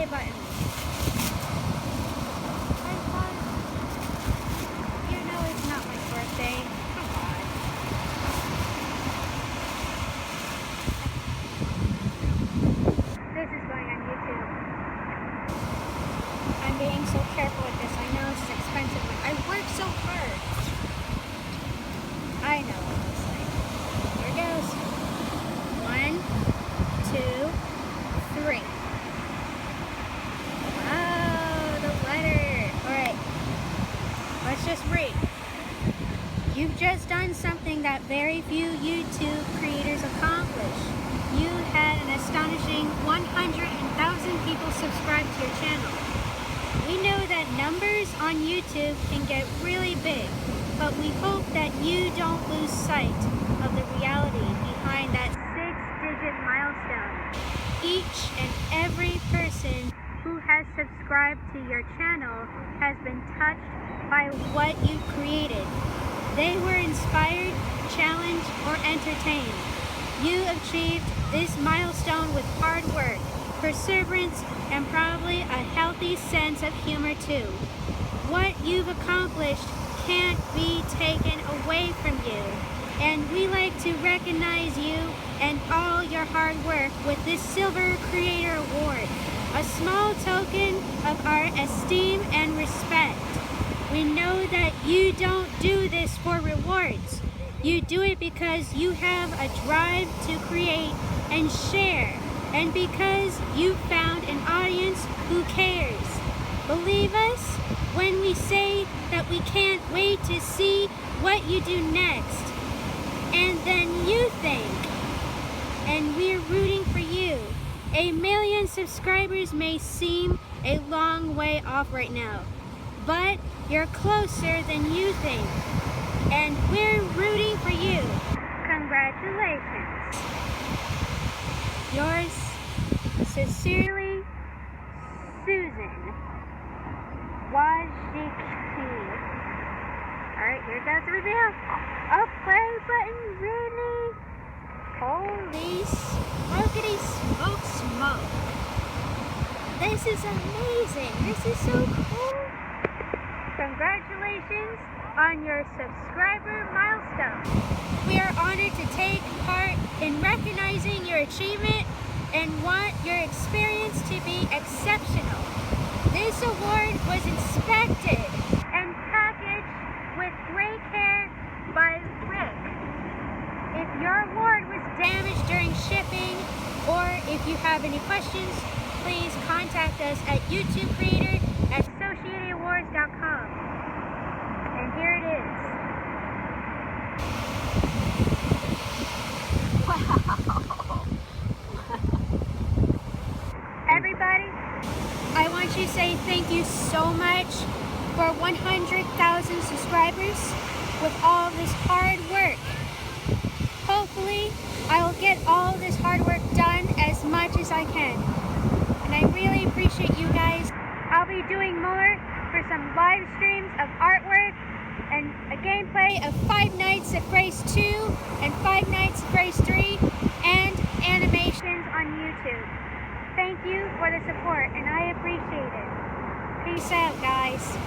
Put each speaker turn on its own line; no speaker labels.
play button. I thought, you know it's not my birthday. Come on. This is going on YouTube. I'm being so careful with this. I know it's expensive, but I work so hard. I know what it's like. Here goes. 1, 2, 3. Wow, the letter. Alright. Let's just read. You've just done something that very few YouTube creators accomplish. You had an astonishing 100,000 people subscribe to your channel. We know that numbers on YouTube can get really big, but we hope that you don't lose sight of the reality behind that 6-digit milestone. Each and every person who has subscribed to your channel has been touched by what you created. They were inspired, challenged, or entertained. You achieved this milestone with hard work, perseverance, and probably a healthy sense of humor too. What you've accomplished can't be taken away from you, and we like to recognize you and all your hard work with this Silver Creator Award, a small token of our esteem and respect. We know that you don't do this for rewards. You do it because you have a drive to create and share, and because you found an audience who cares. Believe us when we say that we can't wait to see what you do next. And then you think, and we're rooting for you. 1 million subscribers may seem a long way off right now, but you're closer than you think, and we're rooting for you. Congratulations. Yours sincerely, Susan Wojcicki. Alright, here goes the reveal. A play button, really? Holy smokety smoke. This is amazing. This is so cool. Congratulations on your subscriber milestone. We are honored to take part in recognizing your achievement and want your experience to be exceptional. This award was inspected and packaged with great care by Rick. If your award was damaged during shipping, or if you have any questions, please contact us at youtubecreator@associatedawards.com. And here it is. Everybody, I want you to say thank you so much for 100,000 subscribers with all this hard work. Hopefully, I will get all this hard work done as much as I can. And I really appreciate you guys. I'll be doing more for some live streams of artwork and a gameplay of Five Nights at Freddy's 2 and Five Nights at Freddy's 3 and animations on YouTube. Thank you for the support, and I appreciate it. Peace out, guys.